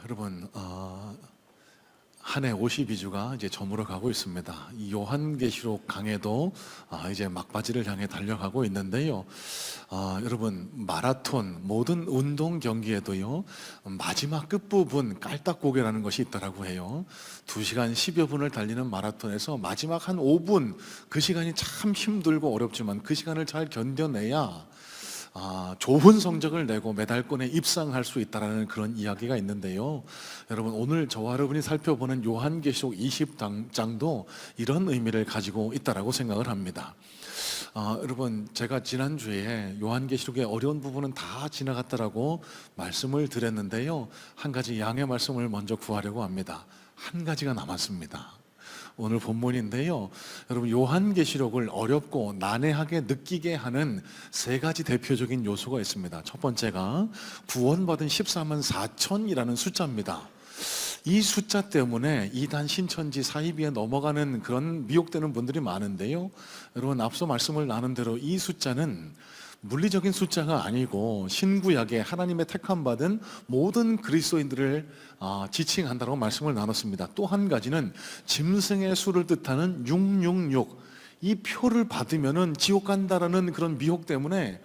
여러분, 한 해 52주가 이제 저물어 가고 있습니다. 이 요한계시록 강해도 이제 막바지를 향해 달려가고 있는데요. 여러분, 마라톤 모든 운동 경기에도요, 마지막 끝부분 깔딱고개라는 것이 있다라고 해요. 2시간 10여 분을 달리는 마라톤에서 마지막 한 5분, 그 시간이 참 힘들고 어렵지만 그 시간을 잘 견뎌내야 좋은 성적을 내고 메달권에 입상할 수 있다는 그런 이야기가 있는데요. 여러분, 오늘 저와 여러분이 살펴보는 요한계시록 20장도 이런 의미를 가지고 있다라고 생각을 합니다. 여러분, 제가 지난주에 요한계시록의 어려운 부분은 다 지나갔다라고 말씀을 드렸는데요. 한 가지 양해 말씀을 먼저 구하려고 합니다. 한 가지가 남았습니다. 오늘 본문인데요. 여러분, 요한계시록을 어렵고 난해하게 느끼게 하는 세 가지 대표적인 요소가 있습니다. 첫 번째가 구원받은 14만 4천이라는 숫자입니다. 이 숫자 때문에 이단 신천지 사이비에 넘어가는 그런 미혹되는 분들이 많은데요. 여러분, 앞서 말씀을 나눈 대로 이 숫자는 물리적인 숫자가 아니고 신구약에 하나님의 택함받은 모든 그리스도인들을 지칭한다고 말씀을 나눴습니다. 또 한 가지는 짐승의 수를 뜻하는 666, 이 표를 받으면은 지옥 간다라는 그런 미혹 때문에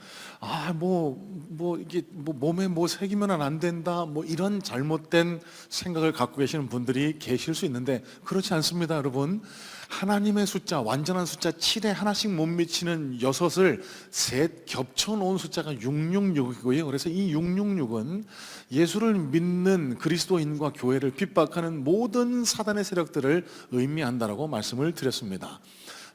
이게 몸에 새기면 안 된다, 이런 잘못된 생각을 갖고 계시는 분들이 계실 수 있는데 그렇지 않습니다, 여러분. 하나님의 숫자, 완전한 숫자 7에 하나씩 못 미치는 6을 셋 겹쳐 놓은 숫자가 666이고요. 그래서 이 666은 예수를 믿는 그리스도인과 교회를 핍박하는 모든 사단의 세력들을 의미한다라고 말씀을 드렸습니다.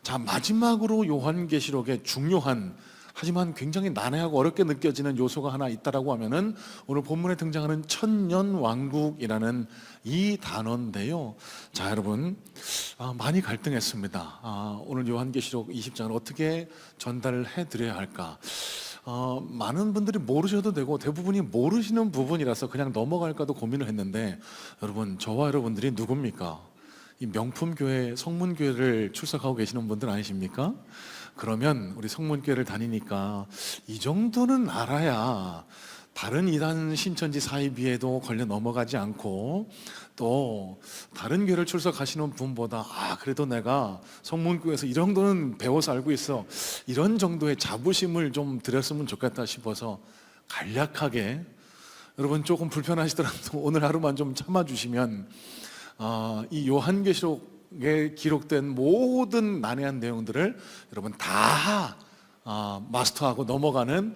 자, 마지막으로 요한계시록의 중요한 하지만 굉장히 난해하고 어렵게 느껴지는 요소가 하나 있다라고 하면은 오늘 본문에 등장하는 천년왕국이라는 이 단어인데요. 자, 여러분, 많이 갈등했습니다. 오늘 요한계시록 20장을 어떻게 전달을 해드려야 할까? 많은 분들이 모르셔도 되고 대부분이 모르시는 부분이라서 그냥 넘어갈까도 고민을 했는데, 여러분, 저와 여러분들이 누굽니까? 이 명품교회, 성문교회를 출석하고 계시는 분들 아니십니까? 그러면 우리 성문교회를 다니니까 이 정도는 알아야 다른 이단 신천지 사이비에도 걸려 넘어가지 않고, 또 다른 교회를 출석하시는 분보다 그래도 내가 성문교회에서 이 정도는 배워서 알고 있어, 이런 정도의 자부심을 좀 드렸으면 좋겠다 싶어서 간략하게, 여러분 조금 불편하시더라도 오늘 하루만 좀 참아주시면 이 요한계시록에 기록된 모든 난해한 내용들을 여러분 다 마스터하고 넘어가는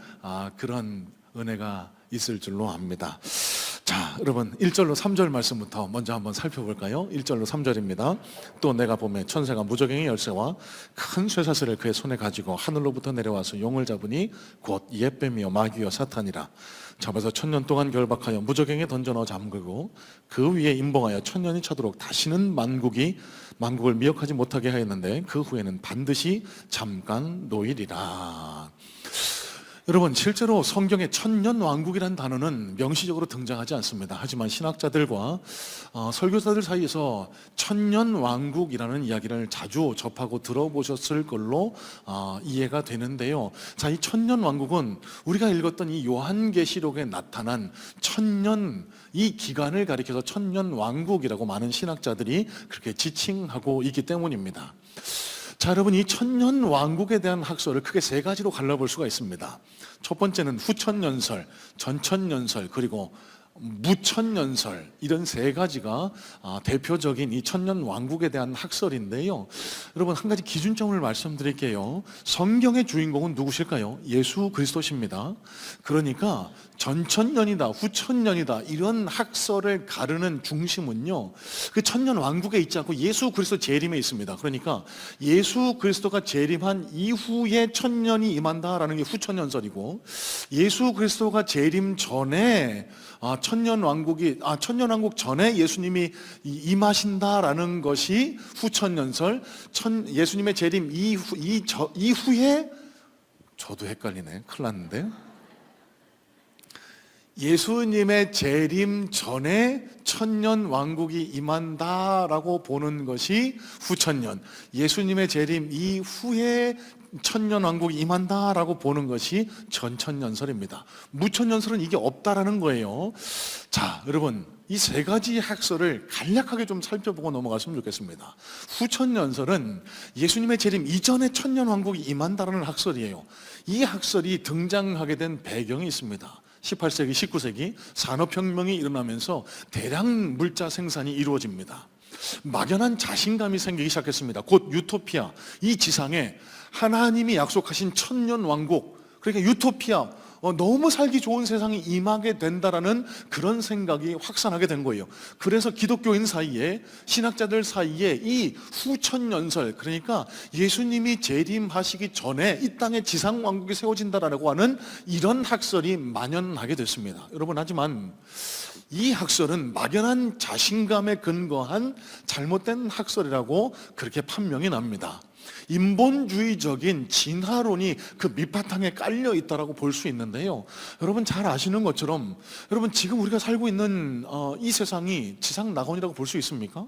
그런 은혜가 있을 줄로 압니다. 자, 여러분, 1절로 3절 말씀부터 먼저 한번 살펴볼까요? 1절로 3절입니다. 또 내가 보매 천사가 무저갱의 열쇠와 큰 쇠사슬을 그의 손에 가지고 하늘로부터 내려와서 용을 잡으니 곧 옛뱀이요 마귀요 사탄이라. 잡아서 1000년 동안 결박하여 무저갱에 던져 넣어 잠그고 그 위에 임봉하여 1000년이 차도록 다시는 만국을 미혹하지 못하게 하였는데 그 후에는 반드시 잠깐 노일이라. 여러분, 실제로 성경에 천년왕국이라는 단어는 명시적으로 등장하지 않습니다. 하지만 신학자들과 설교사들 사이에서 천년왕국이라는 이야기를 자주 접하고 들어보셨을 걸로 이해가 되는데요. 자, 이 천년왕국은 우리가 읽었던 이 요한계시록에 나타난 천년, 이 기간을 가리켜서 천년왕국이라고 많은 신학자들이 그렇게 지칭하고 있기 때문입니다. 자, 여러분, 이 천년왕국에 대한 학설을 크게 세 가지로 갈라볼 수가 있습니다. 첫 번째는 후천년설, 전천년설, 그리고 무천년설, 이런 세 가지가 대표적인 이 천년왕국에 대한 학설인데요. 여러분, 한 가지 기준점을 말씀드릴게요. 성경의 주인공은 누구실까요? 예수 그리스도십니다. 그러니까 전천년이다, 후천년이다, 이런 학설을 가르는 중심은요, 그 천년왕국에 있지 않고 예수 그리스도 재림에 있습니다. 그러니까 예수 그리스도가 재림한 이후에 천년이 임한다라는 게 후천년설이고, 예수 그리스도가 재림 전에 천년왕국 전에 예수님이 임하신다라는 것이 후천년설, 예수님의 재림 이후에, 저도 헷갈리네, 큰일 났는데, 예수님의 재림 전에 천년 왕국이 임한다라고 보는 것이 후천년, 예수님의 재림 이후에 천년 왕국이 임한다라고 보는 것이 전천년설입니다. 무천년설은 이게 없다라는 거예요. 자, 여러분, 이 세 가지 학설을 간략하게 좀 살펴보고 넘어갔으면 좋겠습니다. 후천년설은 예수님의 재림 이전에 천년 왕국이 임한다라는 학설이에요. 이 학설이 등장하게 된 배경이 있습니다. 18세기, 19세기 산업혁명이 일어나면서 대량 물자 생산이 이루어집니다. 막연한 자신감이 생기기 시작했습니다. 곧 유토피아, 이 지상에 하나님이 약속하신 천년 왕국, 그러니까 유토피아, 너무 살기 좋은 세상이 임하게 된다라는 그런 생각이 확산하게 된 거예요. 그래서 기독교인 사이에, 신학자들 사이에 이 후천년설, 그러니까 예수님이 재림하시기 전에 이 땅에 지상왕국이 세워진다라고 하는 이런 학설이 만연하게 됐습니다. 여러분, 하지만 이 학설은 막연한 자신감에 근거한 잘못된 학설이라고 그렇게 판명이 납니다. 인본주의적인 진화론이 그 밑바탕에 깔려 있다라고 볼 수 있는데요. 여러분 잘 아시는 것처럼, 여러분 지금 우리가 살고 있는 이 세상이 지상 낙원이라고 볼 수 있습니까?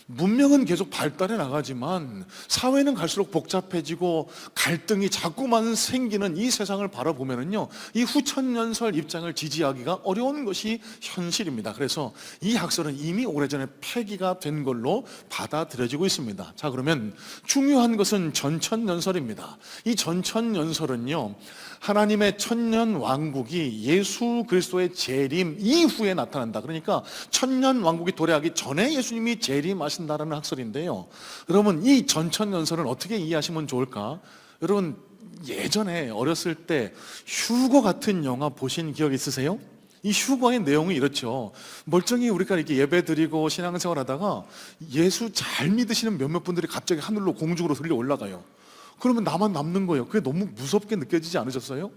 문명은 계속 발달해 나가지만 사회는 갈수록 복잡해지고 갈등이 자꾸만 생기는 이 세상을 바라보면은요, 이 후천년설 입장을 지지하기가 어려운 것이 현실입니다. 그래서 이 학설은 이미 오래전에 폐기가 된 걸로 받아들여지고 있습니다. 자, 그러면 중요한 것은 전천년설입니다. 이 전천년설은요, 하나님의 천년 왕국이 예수 그리스도의 재림 이후에 나타난다. 그러니까 천년 왕국이 도래하기 전에 예수님이 재림하신다라는 학설인데요. 여러분, 이 전천년설은 어떻게 이해하시면 좋을까? 여러분, 예전에 어렸을 때 휴거 같은 영화 보신 기억 있으세요? 이 휴거의 내용이 이렇죠. 멀쩡히 우리가 이렇게 예배드리고 신앙생활 하다가 예수 잘 믿으시는 몇몇 분들이 갑자기 하늘로 공중으로 들려 올라가요. 그러면 나만 남는 거예요. 그게 너무 무섭게 느껴지지 않으셨어요?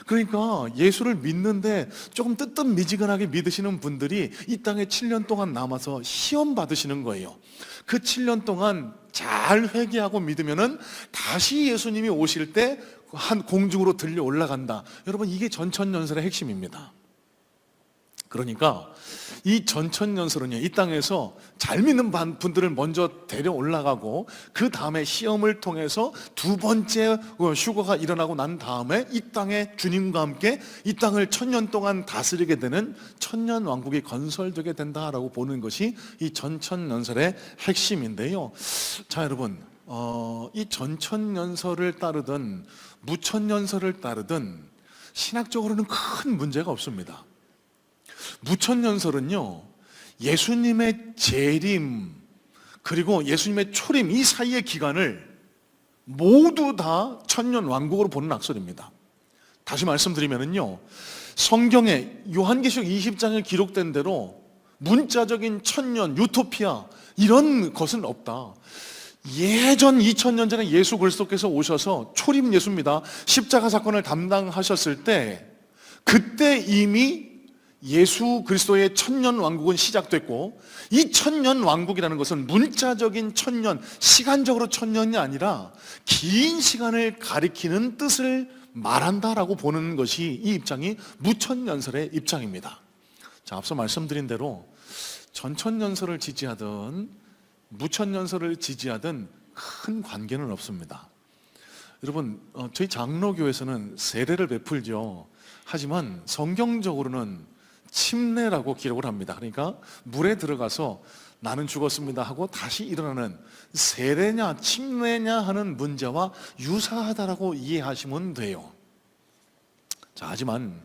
그러니까 예수를 믿는데 조금 뜨뜻미지근하게 믿으시는 분들이 이 땅에 7년 동안 남아서 시험 받으시는 거예요. 그 7년 동안 잘 회개하고 믿으면은 다시 예수님이 오실 때 한 공중으로 들려 올라간다. 여러분, 이게 전천년설의 핵심입니다. 그러니까 이 전천년설은요, 이 땅에서 잘 믿는 분들을 먼저 데려 올라가고 그 다음에 시험을 통해서 두 번째 휴거가 일어나고 난 다음에 이 땅에 주님과 함께 이 땅을 천년 동안 다스리게 되는 천년 왕국이 건설되게 된다라고 보는 것이 이 전천년설의 핵심인데요. 자, 여러분, 이 전천년설을 따르든 무천년설을 따르든 신학적으로는 큰 문제가 없습니다. 무천년설은요, 예수님의 재림 그리고 예수님의 초림 이 사이의 기간을 모두 다 천년 왕국으로 보는 학설입니다. 다시 말씀드리면요, 성경에 요한계시록 20장에 기록된 대로 문자적인 천년, 유토피아 이런 것은 없다. 예전 2000년 전에 예수 그리스도께서 오셔서 초림 예수입니다. 십자가 사건을 담당하셨을 때 그때 이미 예수 그리스도의 천년 왕국은 시작됐고, 이 천년 왕국이라는 것은 문자적인 천년, 시간적으로 천년이 아니라 긴 시간을 가리키는 뜻을 말한다라고 보는 것이 이 입장이 무천년설의 입장입니다. 자, 앞서 말씀드린 대로 전천년설을 지지하든 무천년설을 지지하든 큰 관계는 없습니다. 여러분, 저희 장로교에서는 세례를 베풀죠. 하지만 성경적으로는 침례라고 기록을 합니다. 그러니까 물에 들어가서 나는 죽었습니다 하고 다시 일어나는 세례냐 침례냐 하는 문제와 유사하다라고 이해하시면 돼요. 자, 하지만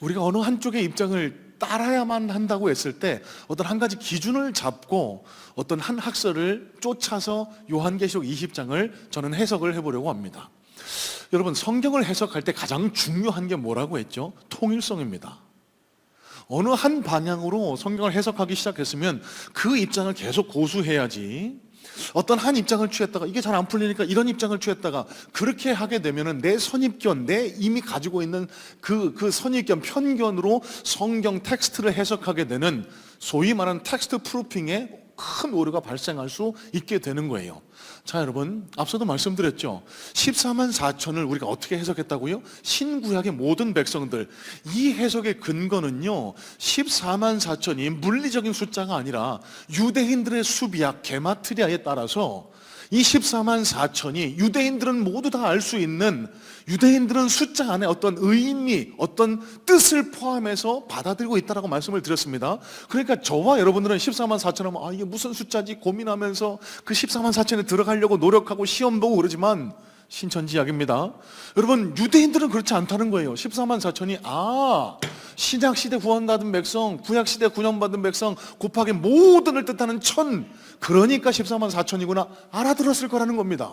우리가 어느 한쪽의 입장을 따라야만 한다고 했을 때 어떤 한 가지 기준을 잡고 어떤 한 학설을 쫓아서 요한계시록 20장을 저는 해석을 해보려고 합니다. 여러분, 성경을 해석할 때 가장 중요한 게 뭐라고 했죠? 통일성입니다. 어느 한 방향으로 성경을 해석하기 시작했으면 그 입장을 계속 고수해야지, 어떤 한 입장을 취했다가 이게 잘 안 풀리니까 이런 입장을 취했다가 그렇게 하게 되면은 내 선입견, 내 이미 가지고 있는 그 선입견, 편견으로 성경 텍스트를 해석하게 되는 소위 말하는 텍스트 프루핑에 큰 오류가 발생할 수 있게 되는 거예요. 자, 여러분, 앞서도 말씀드렸죠. 14만 4천을 우리가 어떻게 해석했다고요? 신구약의 모든 백성들. 이 해석의 근거는요, 14만 4천이 물리적인 숫자가 아니라 유대인들의 수비약 게마트리아에 따라서 이 14만 4천이 유대인들은 모두 다 알 수 있는, 유대인들은 숫자 안에 어떤 의미, 어떤 뜻을 포함해서 받아들이고 있다라고 말씀을 드렸습니다. 그러니까 저와 여러분들은 14만 4천 하면 이게 무슨 숫자지 고민하면서 그 14만 4천에 들어가려고 노력하고 시험 보고 그러지만 신천지약입니다. 여러분, 유대인들은 그렇지 않다는 거예요. 14만 4천이 신약시대 구원받은 백성, 구약시대 구원받은 백성 곱하기 모든을 뜻하는 천, 그러니까 14만 4천이구나 알아들었을 거라는 겁니다.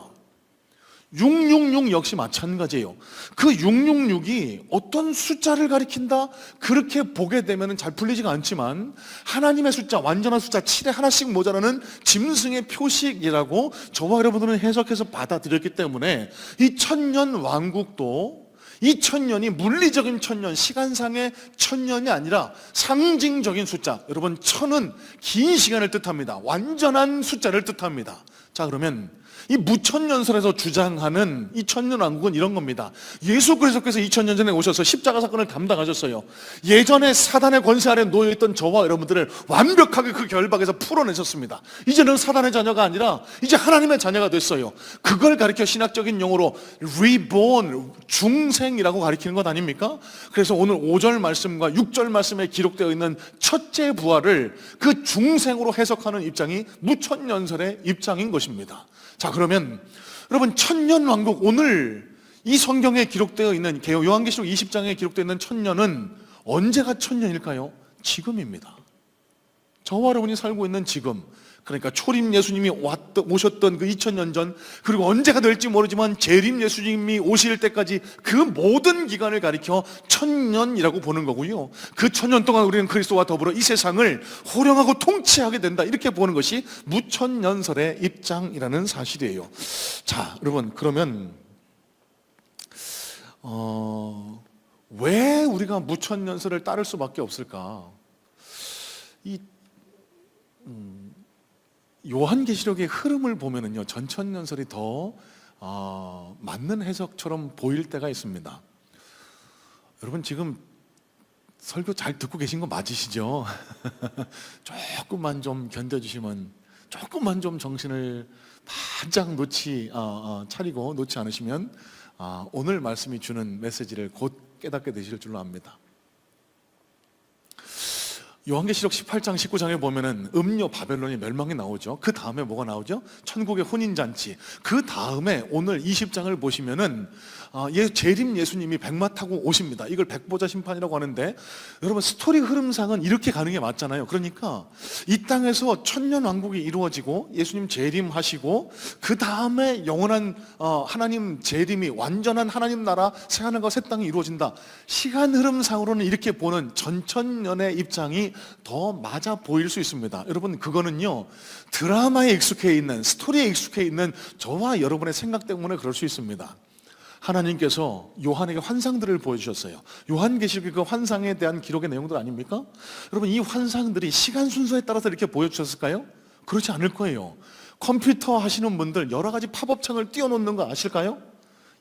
666 역시 마찬가지예요. 그 666이 어떤 숫자를 가리킨다? 그렇게 보게 되면 잘 풀리지가 않지만 하나님의 숫자, 완전한 숫자 7에 하나씩 모자라는 짐승의 표식이라고 저와 여러분들은 해석해서 받아들였기 때문에 이 천년 왕국도 이 천년이 물리적인 천년, 시간상의 천년이 아니라 상징적인 숫자. 여러분, 천은 긴 시간을 뜻합니다. 완전한 숫자를 뜻합니다. 자, 그러면 이 무천년설에서 주장하는 이 천년왕국은 이런 겁니다. 예수 그리스도께서 2000년 전에 오셔서 십자가 사건을 담당하셨어요. 예전에 사단의 권세 아래 놓여있던 저와 여러분들을 완벽하게 그 결박에서 풀어내셨습니다. 이제는 사단의 자녀가 아니라 이제 하나님의 자녀가 됐어요. 그걸 가리켜 신학적인 용어로 reborn, 중생이라고 가리키는 것 아닙니까? 그래서 오늘 5절 말씀과 6절 말씀에 기록되어 있는 첫째 부활을 그 중생으로 해석하는 입장이 무천년설의 입장인 것입니다. 자, 그러면 여러분, 천년왕국, 오늘 이 성경에 기록되어 있는 요한계시록 20장에 기록되어 있는 천년은 언제가 천년일까요? 지금입니다. 저와 여러분이 살고 있는 지금, 그러니까 초림 예수님이 오셨던 그 2000년 전, 그리고 언제가 될지 모르지만 재림 예수님이 오실 때까지 그 모든 기간을 가리켜 천년이라고 보는 거고요. 그 천년 동안 우리는 그리스도와 더불어 이 세상을 호령하고 통치하게 된다, 이렇게 보는 것이 무천년설의 입장이라는 사실이에요. 자, 여러분, 그러면 왜 우리가 무천년설을 따를 수밖에 없을까? 요한계시록의 흐름을 보면은요, 전천년설이 더 맞는 해석처럼 보일 때가 있습니다. 여러분, 지금 설교 잘 듣고 계신 거 맞으시죠? 조금만 좀 견뎌주시면, 조금만 좀 정신을 바짝 차리고 놓지 않으시면 오늘 말씀이 주는 메시지를 곧 깨닫게 되실 줄로 압니다. 요한계시록 18장 19장에 보면은 음료 바벨론이 멸망이 나오죠. 그 다음에 뭐가 나오죠? 천국의 혼인잔치. 그 다음에 오늘 20장을 보시면은 재림 예수님이 백마 타고 오십니다. 이걸 백보자 심판이라고 하는데, 여러분, 스토리 흐름상은 이렇게 가는 게 맞잖아요. 그러니까 이 땅에서 천년 왕국이 이루어지고 예수님 재림하시고 그 다음에 영원한 하나님 재림이, 완전한 하나님 나라 새하늘과 새 땅이 이루어진다. 시간 흐름상으로는 이렇게 보는 전천년의 입장이 더 맞아 보일 수 있습니다. 여러분, 그거는요, 드라마에 익숙해 있는, 스토리에 익숙해 있는 저와 여러분의 생각 때문에 그럴 수 있습니다. 하나님께서 요한에게 환상들을 보여주셨어요. 요한계시록의 그 환상에 대한 기록의 내용들 아닙니까? 여러분, 이 환상들이 시간 순서에 따라서 이렇게 보여주셨을까요? 그렇지 않을 거예요. 컴퓨터 하시는 분들 여러 가지 팝업 창을 띄워놓는 거 아실까요?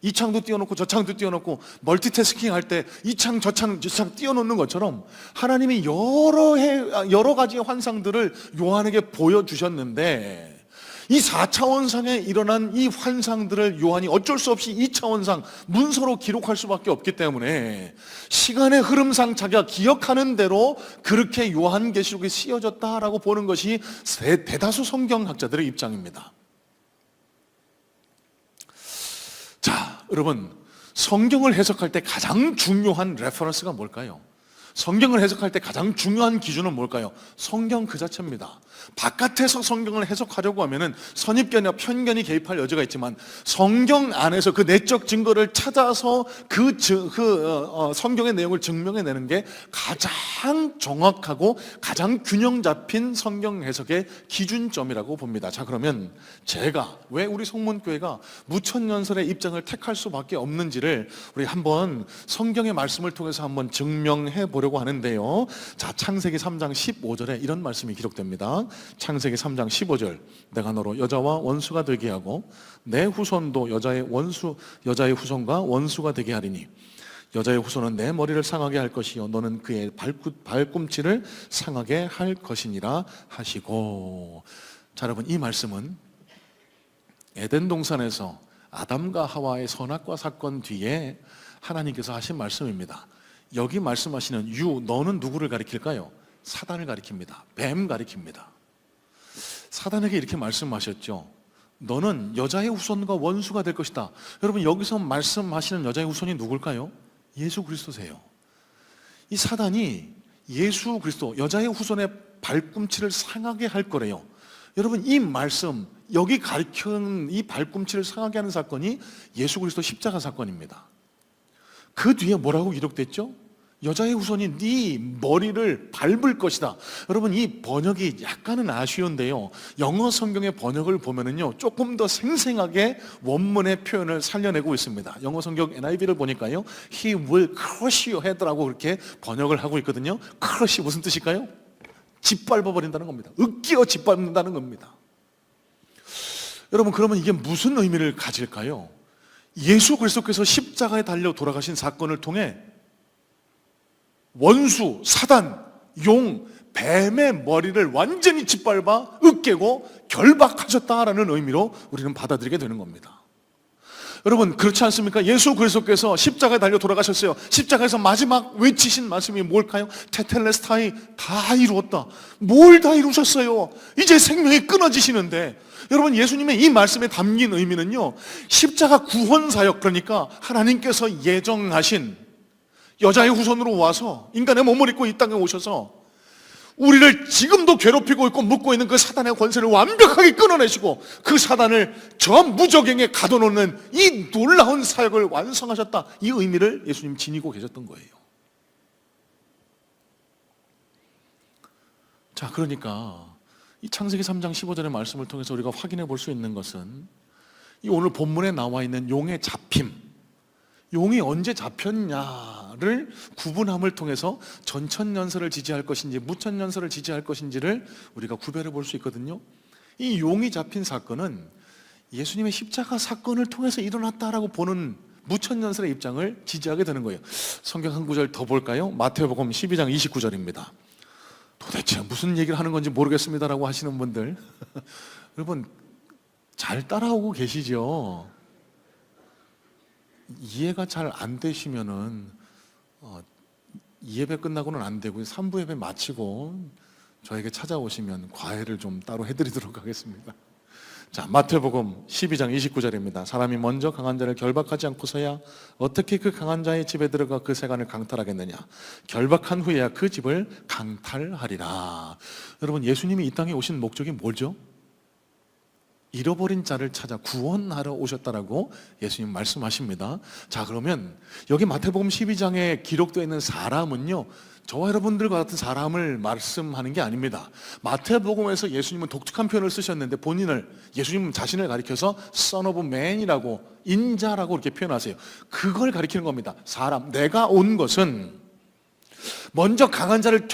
이 창도 띄워놓고 저 창도 띄워놓고 멀티태스킹 할 때 이 창 저 창 띄워놓는 것처럼 하나님이 여러 가지의 환상들을 요한에게 보여주셨는데, 이 4차원상에 일어난 이 환상들을 요한이 어쩔 수 없이 2차원상 문서로 기록할 수밖에 없기 때문에 시간의 흐름상 자기가 기억하는 대로 그렇게 요한계시록이 쓰여졌다라고 보는 것이 대다수 성경학자들의 입장입니다. 자, 여러분, 성경을 해석할 때 가장 중요한 레퍼런스가 뭘까요? 성경을 해석할 때 가장 중요한 기준은 뭘까요? 성경 그 자체입니다. 바깥에서 성경을 해석하려고 하면은 선입견이나 편견이 개입할 여지가 있지만, 성경 안에서 그 내적 증거를 찾아서 성경의 내용을 증명해내는 게 가장 정확하고 가장 균형 잡힌 성경 해석의 기준점이라고 봅니다. 자, 그러면 제가 왜 우리 성문교회가 무천년설의 입장을 택할 수밖에 없는지를 우리 한번 성경의 말씀을 통해서 한번 증명해 보려고 보려고 하는데요. 자, 창세기 3장 15절에 이런 말씀이 기록됩니다. 창세기 3장 15절. 내가 너로 여자와 원수가 되게 하고 내 후손도 여자의 후손과 원수가 되게 하리니 여자의 후손은 내 머리를 상하게 할 것이요 너는 그의 발꿈치를 상하게 할 것이니라 하시고. 자, 여러분, 이 말씀은 에덴 동산에서 아담과 하와의 선악과 사건 뒤에 하나님께서 하신 말씀입니다. 여기 말씀하시는 너는 누구를 가리킬까요? 사단을 가리킵니다. 뱀 가리킵니다. 사단에게 이렇게 말씀하셨죠. 너는 여자의 후손과 원수가 될 것이다. 여러분, 여기서 말씀하시는 여자의 후손이 누굴까요? 예수 그리스도세요. 이 사단이 예수 그리스도, 여자의 후손의 발꿈치를 상하게 할 거래요. 여러분, 이 말씀, 여기 가르치는 이 발꿈치를 상하게 하는 사건이 예수 그리스도 십자가 사건입니다. 그 뒤에 뭐라고 기록됐죠? 여자의 후손이 네 머리를 밟을 것이다. 여러분, 이 번역이 약간은 아쉬운데요, 영어 성경의 번역을 보면은요 조금 더 생생하게 원문의 표현을 살려내고 있습니다. 영어 성경 NIV를 보니까요, He will crush your head라고 그렇게 번역을 하고 있거든요. crush 무슨 뜻일까요? 짓밟아버린다는 겁니다. 으깨어 짓밟는다는 겁니다. 여러분, 그러면 이게 무슨 의미를 가질까요? 예수 그리스도께서 십자가에 달려 돌아가신 사건을 통해 원수, 사단, 용, 뱀의 머리를 완전히 짓밟아 으깨고 결박하셨다라는 의미로 우리는 받아들이게 되는 겁니다. 여러분, 그렇지 않습니까? 예수 그리스도께서 십자가에 달려 돌아가셨어요. 십자가에서 마지막 외치신 말씀이 뭘까요? 테텔레스타이, 다 이루었다. 뭘 다 이루셨어요? 이제 생명이 끊어지시는데, 여러분, 예수님의 이 말씀에 담긴 의미는요, 십자가 구원사역, 그러니까 하나님께서 예정하신 여자의 후손으로 와서 인간의 몸을 입고 이 땅에 오셔서 우리를 지금도 괴롭히고 있고 묶고 있는 그 사단의 권세를 완벽하게 끊어내시고 그 사단을 저 무저갱에 가둬놓는 이 놀라운 사역을 완성하셨다. 이 의미를 예수님 지니고 계셨던 거예요. 자, 그러니까 이 창세기 3장 15절의 말씀을 통해서 우리가 확인해 볼 수 있는 것은 이 오늘 본문에 나와 있는 용의 잡힘, 용이 언제 잡혔냐를 구분함을 통해서 전천년설을 지지할 것인지 무천년설을 지지할 것인지를 우리가 구별해 볼 수 있거든요. 이 용이 잡힌 사건은 예수님의 십자가 사건을 통해서 일어났다라고 보는 무천년설의 입장을 지지하게 되는 거예요. 성경 한 구절 더 볼까요? 마태복음 12장 29절입니다. 도대체 무슨 얘기를 하는 건지 모르겠습니다라고 하시는 분들 여러분, 잘 따라오고 계시죠? 이해가 잘 안 되시면은 2예배 끝나고는 안 되고 3부 예배 마치고 저에게 찾아오시면 과외를 좀 따로 해드리도록 하겠습니다. 자, 마태복음 12장 29절입니다. 사람이 먼저 강한 자를 결박하지 않고서야 어떻게 그 강한 자의 집에 들어가 그 세간을 강탈하겠느냐. 결박한 후에야 그 집을 강탈하리라. 여러분, 예수님이 이 땅에 오신 목적이 뭐죠? 잃어버린 자를 찾아 구원하러 오셨다라고 예수님 말씀하십니다. 자, 그러면 여기 마태복음 12장에 기록되어 있는 사람은요, 저와 여러분들과 같은 사람을 말씀하는 게 아닙니다. 마태복음에서 예수님은 독특한 표현을 쓰셨는데 예수님 자신을 가리켜서 Son of Man이라고, 인자라고 이렇게 표현하세요. 그걸 가리키는 겁니다. 사람, 내가 온 것은 먼저 강한 자를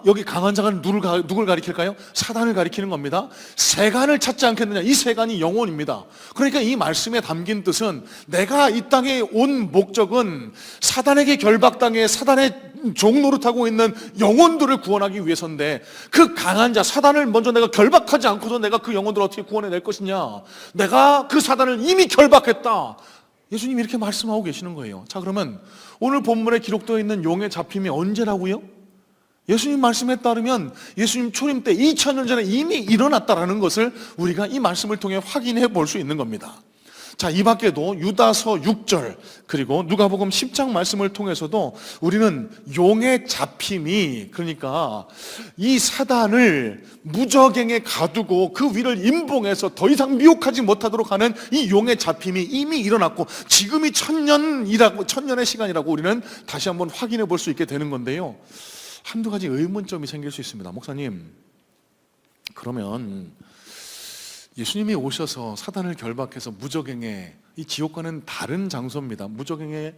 여기 강한 자가 누굴 가리킬까요? 사단을 가리키는 겁니다. 세간을 찾지 않겠느냐. 이 세간이 영혼입니다. 그러니까 이 말씀에 담긴 뜻은 내가 이 땅에 온 목적은 사단에게 결박당해 사단의 종노릇하고 있는 영혼들을 구원하기 위해서인데, 그 강한 자 사단을 먼저 내가 결박하지 않고서 내가 그 영혼들을 어떻게 구원해낼 것이냐. 내가 그 사단을 이미 결박했다. 예수님이 이렇게 말씀하고 계시는 거예요. 자, 그러면 오늘 본문에 기록되어 있는 용의 잡힘이 언제라고요? 예수님 말씀에 따르면 예수님 초림 때 2000년 전에 이미 일어났다라는 것을 우리가 이 말씀을 통해 확인해 볼 수 있는 겁니다. 자, 이 밖에도 유다서 6절 그리고 누가복음 10장 말씀을 통해서도 우리는 용의 잡힘이, 그러니까 이 사단을 무저갱에 가두고 그 위를 임봉해서 더 이상 미혹하지 못하도록 하는 이 용의 잡힘이 이미 일어났고 지금이 천년의 시간이라고 우리는 다시 한번 확인해 볼 수 있게 되는 건데요, 한두 가지 의문점이 생길 수 있습니다. 목사님, 그러면 예수님이 오셔서 사단을 결박해서 무저갱에, 이 지옥과는 다른 장소입니다. 무저갱에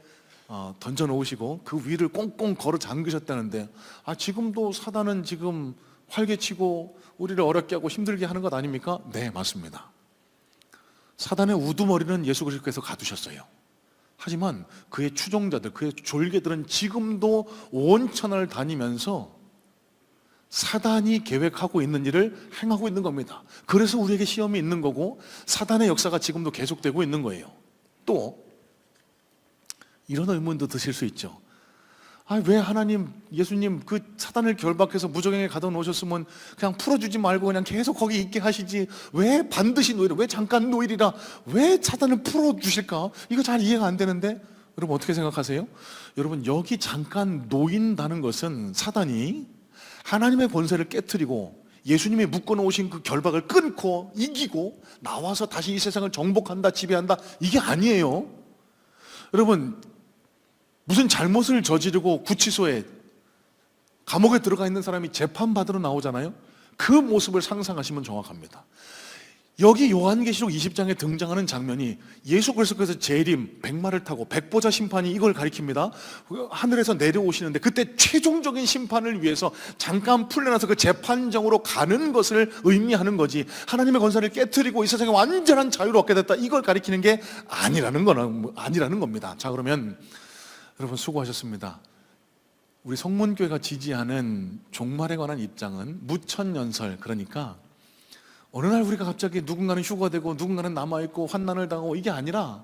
던져 놓으시고 그 위를 꽁꽁 걸어 잠그셨다는데, 지금도 사단은 지금 활개치고 우리를 어렵게 하고 힘들게 하는 것 아닙니까? 네, 맞습니다. 사단의 우두머리는 예수 그리스도께서 가두셨어요. 하지만 그의 추종자들, 그의 졸개들은 지금도 온 천하를 다니면서 사단이 계획하고 있는 일을 행하고 있는 겁니다. 그래서 우리에게 시험이 있는 거고 사단의 역사가 지금도 계속되고 있는 거예요. 또 이런 의문도 드실 수 있죠. 왜 하나님, 예수님 그 사단을 결박해서 무적행에 가둬 놓으셨으면 그냥 풀어주지 말고 그냥 계속 거기 있게 하시지, 왜 반드시 노예를, 왜 잠깐 노예이라, 왜 사단을 풀어주실까? 이거 잘 이해가 안 되는데 여러분 어떻게 생각하세요? 여러분, 여기 잠깐 놓인다는 것은 사단이 하나님의 권세를 깨트리고 예수님이 묶어놓으신 그 결박을 끊고 이기고 나와서 다시 이 세상을 정복한다, 지배한다, 이게 아니에요. 여러분, 무슨 잘못을 저지르고 구치소에, 감옥에 들어가 있는 사람이 재판받으러 나오잖아요. 그 모습을 상상하시면 정확합니다. 여기 요한계시록 20장에 등장하는 장면이 예수 그리스도께서 재림, 백마를 타고 백보자 심판이 이걸 가리킵니다. 하늘에서 내려오시는데 그때 최종적인 심판을 위해서 잠깐 풀려나서 그 재판정으로 가는 것을 의미하는 거지, 하나님의 권세를 깨트리고 이 세상에 완전한 자유를 얻게 됐다, 이걸 가리키는 게 아니라는 겁니다. 자, 그러면 여러분 수고하셨습니다. 우리 성문교회가 지지하는 종말에 관한 입장은 무천연설, 그러니까 어느 날 우리가 갑자기 누군가는 휴가 되고 누군가는 남아있고 환난을 당하고, 이게 아니라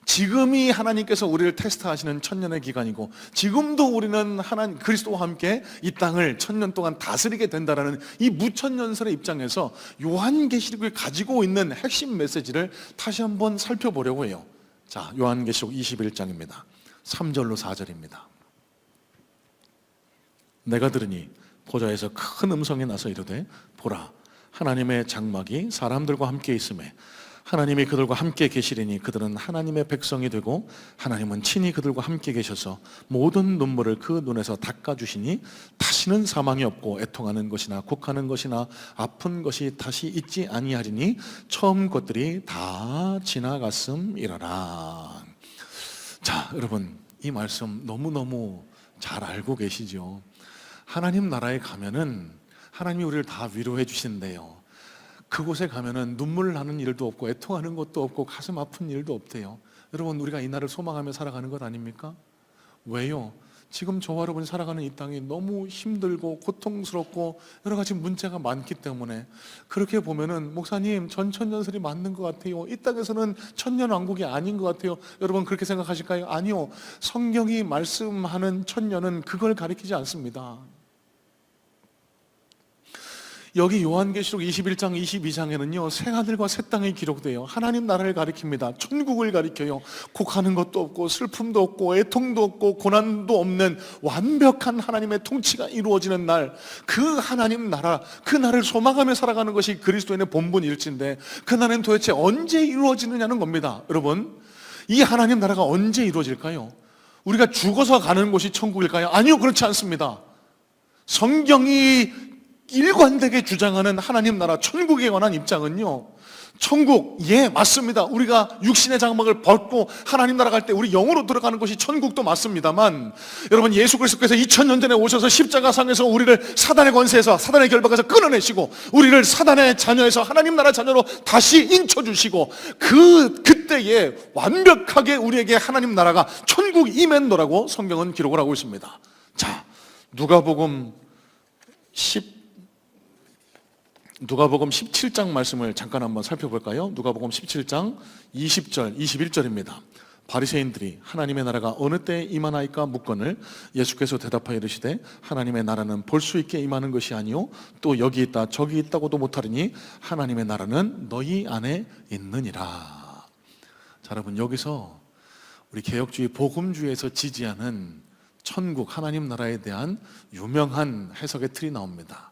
지금이 하나님께서 우리를 테스트하시는 천년의 기간이고 지금도 우리는 하나님 그리스도와 함께 이 땅을 천년 동안 다스리게 된다라는 이 무천연설의 입장에서 요한계시록이 가지고 있는 핵심 메시지를 다시 한번 살펴보려고 해요. 자, 요한계시록 21장입니다. 3절로 4절입니다. 내가 들으니 보좌에서 큰 음성이 나서 이르되, 보라, 하나님의 장막이 사람들과 함께 있음에 하나님이 그들과 함께 계시리니 그들은 하나님의 백성이 되고 하나님은 친히 그들과 함께 계셔서 모든 눈물을 그 눈에서 닦아주시니 다시는 사망이 없고 애통하는 것이나 곡하는 것이나 아픈 것이 다시 있지 아니하리니 처음 것들이 다 지나갔음이라라. 자, 여러분, 이 말씀 너무너무 잘 알고 계시죠? 하나님 나라에 가면은 하나님이 우리를 다 위로해 주신대요. 그곳에 가면은 눈물 나는 일도 없고 애통하는 것도 없고 가슴 아픈 일도 없대요. 여러분, 우리가 이 날을 소망하며 살아가는 것 아닙니까? 왜요? 지금 저와 여러분이 살아가는 이 땅이 너무 힘들고 고통스럽고 여러 가지 문제가 많기 때문에, 그렇게 보면은 목사님 전천년설이 맞는 것 같아요, 이 땅에서는 천년왕국이 아닌 것 같아요, 여러분 그렇게 생각하실까요? 아니요, 성경이 말씀하는 천년은 그걸 가리키지 않습니다. 여기 요한계시록 21장 22장에는요 새하늘과 새 땅이 기록돼요. 하나님 나라를 가리킵니다. 천국을 가리켜요. 곡하는 것도 없고 슬픔도 없고 애통도 없고 고난도 없는 완벽한 하나님의 통치가 이루어지는 날, 그 하나님 나라, 그 날을 소망하며 살아가는 것이 그리스도인의 본분일진데 그 날은 도대체 언제 이루어지느냐는 겁니다. 여러분, 이 하나님 나라가 언제 이루어질까요? 우리가 죽어서 가는 곳이 천국일까요? 아니요, 그렇지 않습니다. 성경이 일관되게 주장하는 하나님 나라 천국에 관한 입장은요, 천국, 예, 맞습니다. 우리가 육신의 장막을 벗고 하나님 나라 갈 때 우리 영으로 들어가는 것이 천국도 맞습니다만, 여러분, 예수 그리스도께서 2000년 전에 오셔서 십자가상에서 우리를 사단의 권세에서, 사단의 결박에서 끊어내시고 우리를 사단의 자녀에서 하나님 나라 자녀로 다시 인쳐주시고 그때에 완벽하게 우리에게 하나님 나라가 천국 임했노라고 성경은 기록을 하고 있습니다. 자, 누가복음 17장 말씀을 잠깐 한번 살펴볼까요? 누가복음 17장 20절, 21절입니다. 바리새인들이 하나님의 나라가 어느 때에 임하나이까 묻거늘 예수께서 대답하여 이르시되, 하나님의 나라는 볼 수 있게 임하는 것이 아니요 또 여기 있다 저기 있다고도 못하리니 하나님의 나라는 너희 안에 있느니라. 자, 여러분, 여기서 우리 개혁주의 복음주의에서 지지하는 천국 하나님 나라에 대한 유명한 해석의 틀이 나옵니다.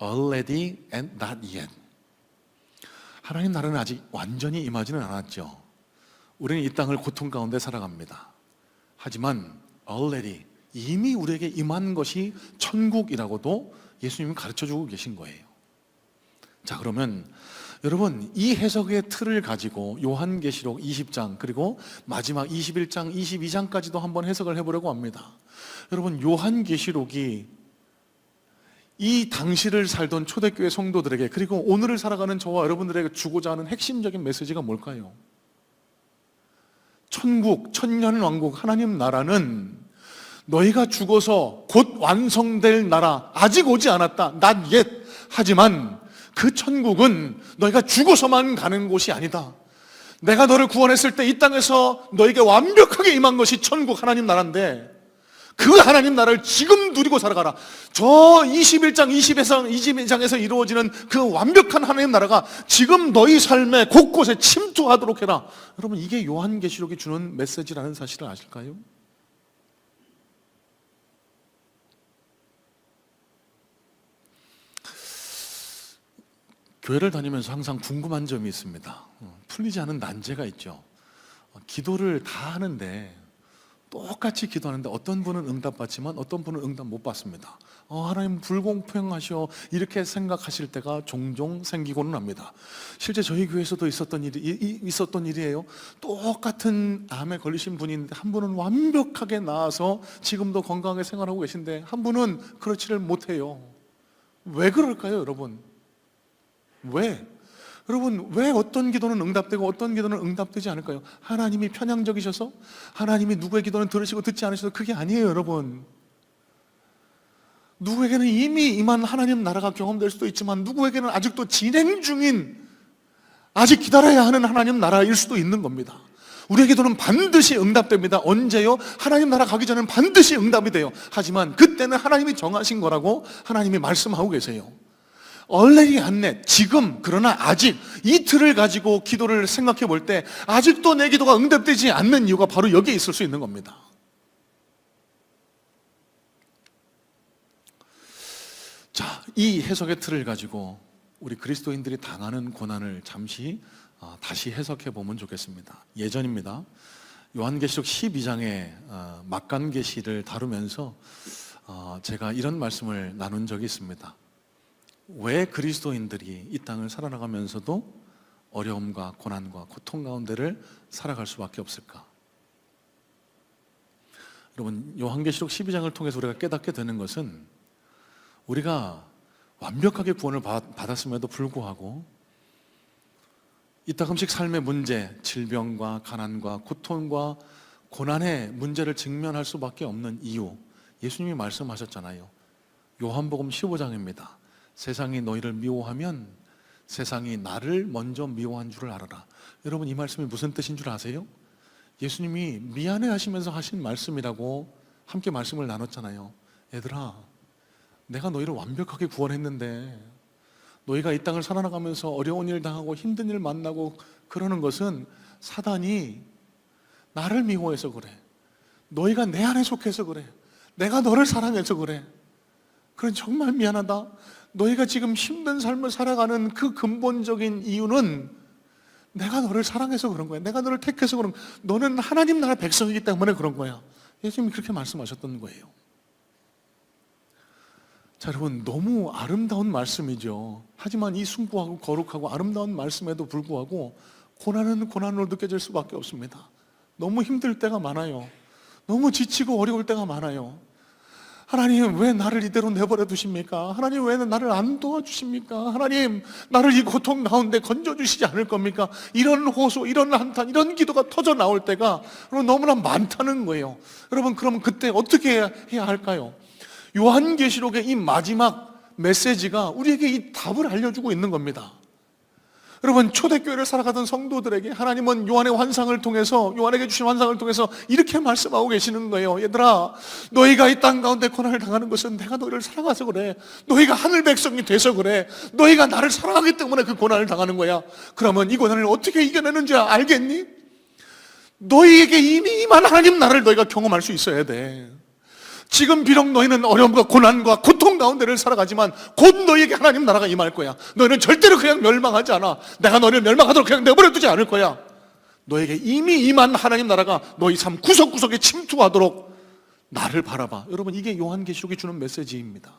Already and not yet. 하나님 나라는 아직 완전히 임하지는 않았죠. 우리는 이 땅을 고통 가운데 살아갑니다. 하지만 already, 이미 우리에게 임한 것이 천국이라고도 예수님은 가르쳐주고 계신 거예요. 자, 그러면 여러분, 이 해석의 틀을 가지고 요한계시록 20장 그리고 마지막 21장, 22장까지도 한번 해석을 해보려고 합니다. 여러분, 요한계시록이 이 당시를 살던 초대교회 성도들에게 그리고 오늘을 살아가는 저와 여러분들에게 주고자 하는 핵심적인 메시지가 뭘까요? 천국, 천년왕국, 하나님 나라는 너희가 죽어서 곧 완성될 나라, 아직 오지 않았다, not yet. 하지만 그 천국은 너희가 죽어서만 가는 곳이 아니다. 내가 너를 구원했을 때 이 땅에서 너에게 완벽하게 임한 것이 천국 하나님 나라인데 그 하나님 나라를 지금 누리고 살아가라. 저 21장, 22장에서 이루어지는 그 완벽한 하나님 나라가 지금 너희 삶의 곳곳에 침투하도록 해라. 여러분, 이게 요한계시록이 주는 메시지라는 사실을 아실까요? 교회를 다니면서 항상 궁금한 점이 있습니다. 풀리지 않은 난제가 있죠. 기도를 다 하는데 똑같이 기도하는데 어떤 분은 응답받지만 어떤 분은 응답 못 받습니다. 하나님 불공평하셔, 이렇게 생각하실 때가 종종 생기고는 합니다. 실제 저희 교회에서도 있었던 일이에요. 똑같은 암에 걸리신 분이 있는데 한 분은 완벽하게 나아서 지금도 건강하게 생활하고 계신데 한 분은 그렇지를 못해요. 왜 그럴까요, 여러분? 왜? 여러분, 왜 어떤 기도는 응답되고 어떤 기도는 응답되지 않을까요? 하나님이 편향적이셔서? 하나님이 누구의 기도는 들으시고 듣지 않으셔서? 그게 아니에요, 여러분. 누구에게는 이미 임한 하나님 나라가 경험될 수도 있지만 누구에게는 아직도 진행 중인, 아직 기다려야 하는 하나님 나라일 수도 있는 겁니다. 우리의 기도는 반드시 응답됩니다. 언제요? 하나님 나라 가기 전에는 반드시 응답이 돼요. 하지만 그때는 하나님이 정하신 거라고 하나님이 말씀하고 계세요. already 안내, 지금, 그러나 아직, 이 틀을 가지고 기도를 생각해 볼 때 아직도 내 기도가 응답되지 않는 이유가 바로 여기에 있을 수 있는 겁니다. 자, 이 해석의 틀을 가지고 우리 그리스도인들이 당하는 고난을 잠시 다시 해석해 보면 좋겠습니다. 예전입니다. 요한계시록 12장의 막간계시를 다루면서 제가 이런 말씀을 나눈 적이 있습니다. 왜 그리스도인들이 이 땅을 살아나가면서도 어려움과 고난과 고통 가운데를 살아갈 수밖에 없을까? 여러분, 요한계시록 12장을 통해서 우리가 깨닫게 되는 것은 우리가 완벽하게 구원을 받았음에도 불구하고 이따금씩 삶의 문제, 질병과 가난과 고통과 고난의 문제를 직면할 수밖에 없는 이유, 예수님이 말씀하셨잖아요. 요한복음 15장입니다. 세상이 너희를 미워하면 세상이 나를 먼저 미워한 줄을 알아라. 여러분, 이 말씀이 무슨 뜻인 줄 아세요? 예수님이 미안해 하시면서 하신 말씀이라고 함께 말씀을 나눴잖아요. 얘들아, 내가 너희를 완벽하게 구원했는데 너희가 이 땅을 살아나가면서 어려운 일 당하고 힘든 일 만나고 그러는 것은 사단이 나를 미워해서 그래. 너희가 내 안에 속해서 그래. 내가 너를 사랑해서 그래. 그래, 정말 미안하다. 너희가 지금 힘든 삶을 살아가는 그 근본적인 이유는 내가 너를 사랑해서 그런 거야. 내가 너를 택해서 그런 거야. 너는 하나님 나라 백성이기 때문에 그런 거야. 예수님이 그렇게 말씀하셨던 거예요. 자, 여러분, 너무 아름다운 말씀이죠. 하지만 이 숭고하고 거룩하고 아름다운 말씀에도 불구하고 고난은 고난으로 느껴질 수밖에 없습니다. 너무 힘들 때가 많아요. 너무 지치고 어려울 때가 많아요. 하나님, 왜 나를 이대로 내버려 두십니까? 하나님, 왜 나를 안 도와주십니까? 하나님, 나를 이 고통 가운데 건져주시지 않을 겁니까? 이런 호소, 이런 한탄, 이런 기도가 터져 나올 때가 너무나 많다는 거예요. 여러분, 그럼 그때 어떻게 해야 할까요? 요한계시록의 이 마지막 메시지가 우리에게 이 답을 알려주고 있는 겁니다. 여러분, 초대교회를 살아가던 성도들에게 하나님은 요한의 환상을 통해서, 요한에게 주신 환상을 통해서 이렇게 말씀하고 계시는 거예요. 얘들아, 너희가 이 땅 가운데 고난을 당하는 것은 내가 너희를 사랑해서 그래. 너희가 하늘 백성이 돼서 그래. 너희가 나를 사랑하기 때문에 그 고난을 당하는 거야. 그러면 이 고난을 어떻게 이겨내는 줄 알겠니? 너희에게 이미 임한 하나님 나라를 너희가 경험할 수 있어야 돼. 지금 비록 너희는 어려움과 고난과 고통 가운데를 살아가지만 곧 너희에게 하나님 나라가 임할 거야. 너희는 절대로 그냥 멸망하지 않아. 내가 너희를 멸망하도록 그냥 내버려 두지 않을 거야. 너에게 이미 임한 하나님 나라가 너희 삶 구석구석에 침투하도록 나를 바라봐. 여러분, 이게 요한계시록이 주는 메시지입니다.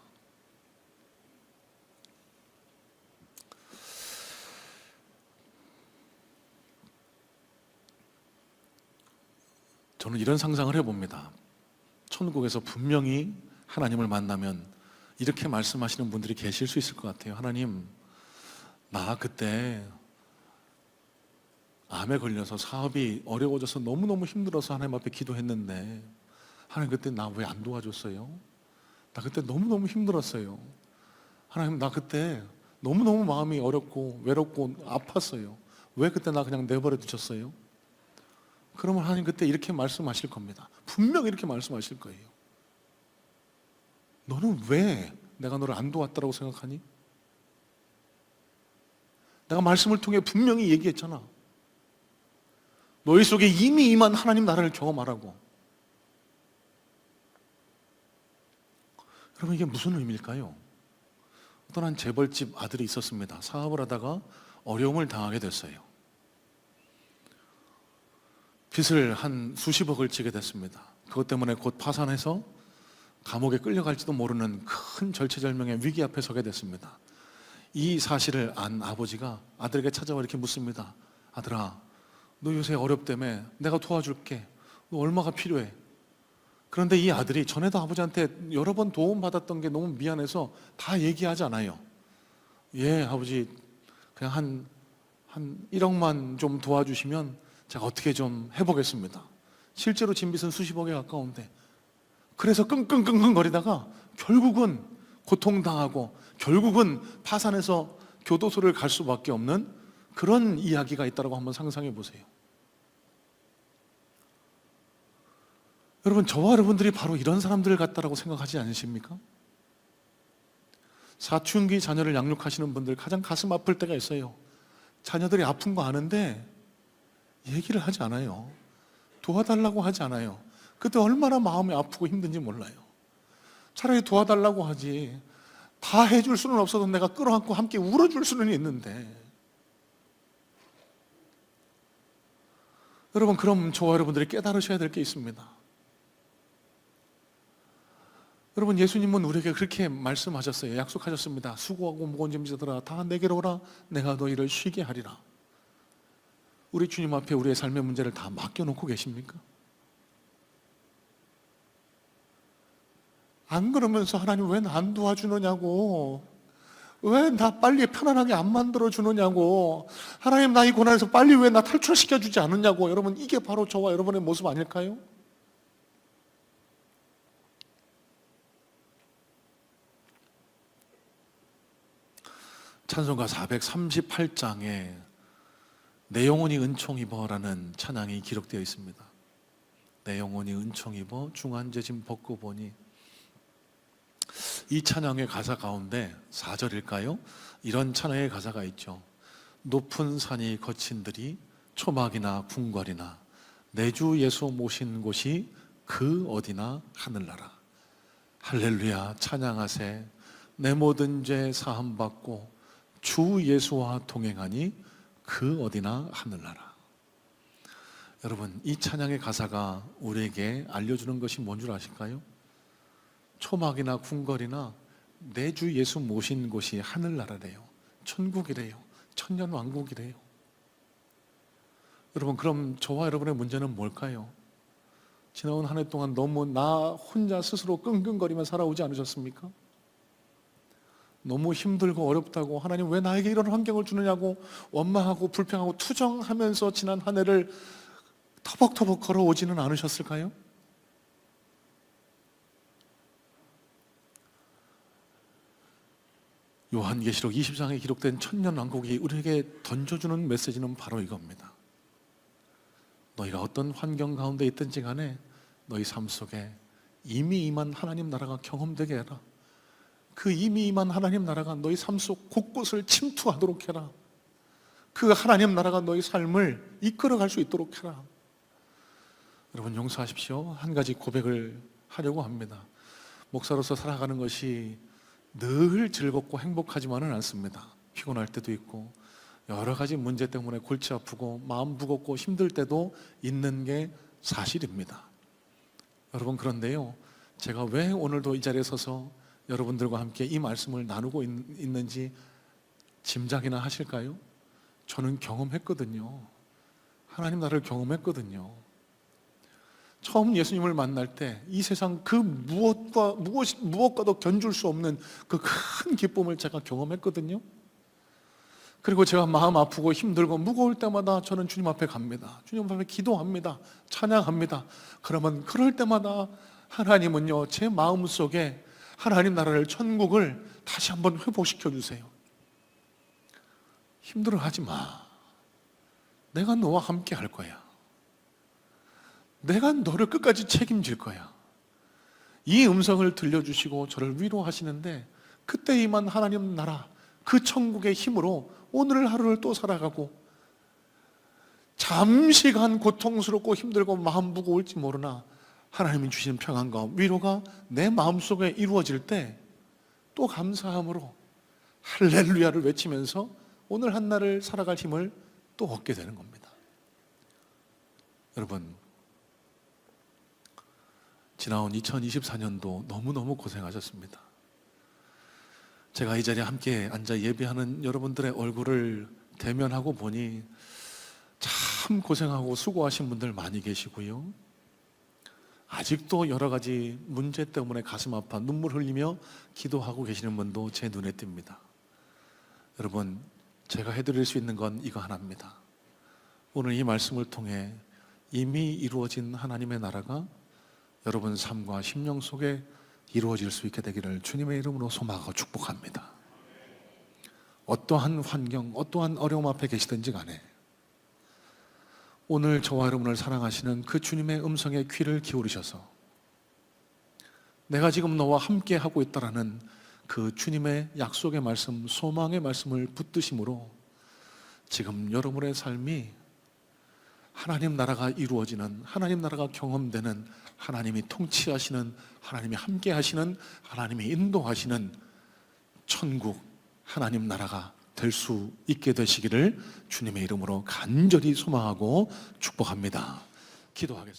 저는 이런 상상을 해봅니다. 천국에서 분명히 하나님을 만나면 이렇게 말씀하시는 분들이 계실 수 있을 것 같아요. 하나님, 나 그때 암에 걸려서 사업이 어려워져서 너무너무 힘들어서 하나님 앞에 기도했는데 하나님 그때 나 왜 안 도와줬어요? 나 그때 너무너무 힘들었어요. 하나님 나 그때 너무너무 마음이 어렵고 외롭고 아팠어요. 왜 그때 나 그냥 내버려 두셨어요? 그러면 하나님 그때 이렇게 말씀하실 겁니다. 분명히 이렇게 말씀하실 거예요. 너는 왜 내가 너를 안 도왔다고 생각하니? 내가 말씀을 통해 분명히 얘기했잖아. 너희 속에 이미 임한 하나님 나라를 경험하라고. 여러분 이게 무슨 의미일까요? 어떤 한 재벌집 아들이 있었습니다. 사업을 하다가 어려움을 당하게 됐어요. 빚을 한 수십억을 지게 됐습니다. 그것 때문에 곧 파산해서 감옥에 끌려갈지도 모르는 큰 절체절명의 위기 앞에 서게 됐습니다. 이 사실을 안 아버지가 아들에게 찾아와 이렇게 묻습니다. 아들아, 너 요새 어렵다며 내가 도와줄게. 너 얼마가 필요해? 그런데 이 아들이 전에도 아버지한테 여러 번 도움받았던 게 너무 미안해서 다 얘기하지 않아요. 예, 아버지 그냥 한 1억만 좀 도와주시면 제가 어떻게 좀 해보겠습니다. 실제로 진 빚은 수십억에 가까운데 그래서 끙끙끙끙 거리다가 결국은 고통당하고 결국은 파산해서 교도소를 갈 수밖에 없는 그런 이야기가 있다고 한번 상상해 보세요. 여러분, 저와 여러분들이 바로 이런 사람들 같다라고 생각하지 않으십니까? 사춘기 자녀를 양육하시는 분들 가장 가슴 아플 때가 있어요. 자녀들이 아픈 거 아는데 얘기를 하지 않아요. 도와달라고 하지 않아요. 그때 얼마나 마음이 아프고 힘든지 몰라요. 차라리 도와달라고 하지. 다 해줄 수는 없어도 내가 끌어안고 함께 울어줄 수는 있는데. 여러분, 그럼 저와 여러분들이 깨달으셔야 될 게 있습니다. 여러분, 예수님은 우리에게 그렇게 말씀하셨어요. 약속하셨습니다. 수고하고 무거운 짐지들아 다 내게로 오라. 내가 너희를 쉬게 하리라. 우리 주님 앞에 우리의 삶의 문제를 다 맡겨놓고 계십니까? 안 그러면서 하나님 왜 나 안 도와주느냐고, 왜 나 빨리 편안하게 안 만들어주느냐고, 하나님 나 이 고난에서 빨리 왜 나 탈출시켜주지 않느냐고. 여러분, 이게 바로 저와 여러분의 모습 아닐까요? 찬송가 438장에 내 영혼이 은총 입어라는 찬양이 기록되어 있습니다. 내 영혼이 은총 입어 중한 죄짐 벗고 보니. 이 찬양의 가사 가운데 4절일까요? 이런 찬양의 가사가 있죠. 높은 산이 거친들이 초막이나 궁궐이나 내 주 예수 모신 곳이 그 어디나 하늘나라. 할렐루야 찬양하세. 내 모든 죄 사함 받고 주 예수와 동행하니 그 어디나 하늘나라. 여러분, 이 찬양의 가사가 우리에게 알려주는 것이 뭔 줄 아실까요? 초막이나 궁궐이나 내 주 예수 모신 곳이 하늘나라래요. 천국이래요. 천년왕국이래요. 여러분, 그럼 저와 여러분의 문제는 뭘까요? 지나온 한 해 동안 너무 나 혼자 스스로 끙끙거리며 살아오지 않으셨습니까? 너무 힘들고 어렵다고 하나님 왜 나에게 이런 환경을 주느냐고 원망하고 불평하고 투정하면서 지난 한 해를 터벅터벅 걸어오지는 않으셨을까요? 요한계시록 20장에 기록된 천년왕국이 우리에게 던져주는 메시지는 바로 이겁니다. 너희가 어떤 환경 가운데 있든지 간에 너희 삶 속에 이미 임한 하나님 나라가 경험되게 해라. 그 이미 임한 하나님 나라가 너희 삶 속 곳곳을 침투하도록 해라. 그 하나님 나라가 너희 삶을 이끌어갈 수 있도록 해라. 여러분, 용서하십시오. 한 가지 고백을 하려고 합니다. 목사로서 살아가는 것이 늘 즐겁고 행복하지만은 않습니다. 피곤할 때도 있고 여러 가지 문제 때문에 골치 아프고 마음 무겁고 힘들 때도 있는 게 사실입니다. 여러분, 그런데요, 제가 왜 오늘도 이 자리에 서서 여러분들과 함께 이 말씀을 나누고 있는지 짐작이나 하실까요? 저는 경험했거든요. 하나님 나라를 경험했거든요. 처음 예수님을 만날 때 이 세상 그 무엇과도 견줄 수 없는 그 큰 기쁨을 제가 경험했거든요. 그리고 제가 마음 아프고 힘들고 무거울 때마다 저는 주님 앞에 갑니다. 주님 앞에 기도합니다. 찬양합니다. 그러면 그럴 때마다 하나님은요, 제 마음속에 하나님 나라를, 천국을 다시 한번 회복시켜 주세요. 힘들어하지 마. 내가 너와 함께 할 거야. 내가 너를 끝까지 책임질 거야. 이 음성을 들려주시고 저를 위로하시는데, 그때 임한 하나님 나라, 그 천국의 힘으로 오늘 하루를 또 살아가고, 잠시간 고통스럽고 힘들고 마음 무거울지 모르나 하나님이 주시는 평안과 위로가 내 마음속에 이루어질 때 또 감사함으로 할렐루야를 외치면서 오늘 한 날을 살아갈 힘을 또 얻게 되는 겁니다. 여러분, 지나온 2024년도 너무너무 고생하셨습니다. 제가 이 자리에 함께 앉아 예배하는 여러분들의 얼굴을 대면하고 보니 참 고생하고 수고하신 분들 많이 계시고요, 아직도 여러 가지 문제 때문에 가슴 아파 눈물 흘리며 기도하고 계시는 분도 제 눈에 띕니다. 여러분, 제가 해드릴 수 있는 건 이거 하나입니다. 오늘 이 말씀을 통해 이미 이루어진 하나님의 나라가 여러분 삶과 심령 속에 이루어질 수 있게 되기를 주님의 이름으로 소망하고 축복합니다. 어떠한 환경, 어떠한 어려움 앞에 계시든지 간에 오늘 저와 여러분을 사랑하시는 그 주님의 음성에 귀를 기울이셔서 내가 지금 너와 함께 하고 있다라는 그 주님의 약속의 말씀, 소망의 말씀을 붙드심으로 지금 여러분의 삶이 하나님 나라가 이루어지는, 하나님 나라가 경험되는, 하나님이 통치하시는, 하나님이 함께 하시는, 하나님이 인도하시는 천국, 하나님 나라가 될 수 있게 되시기를 주님의 이름으로 간절히 소망하고 축복합니다. 기도하겠습니다.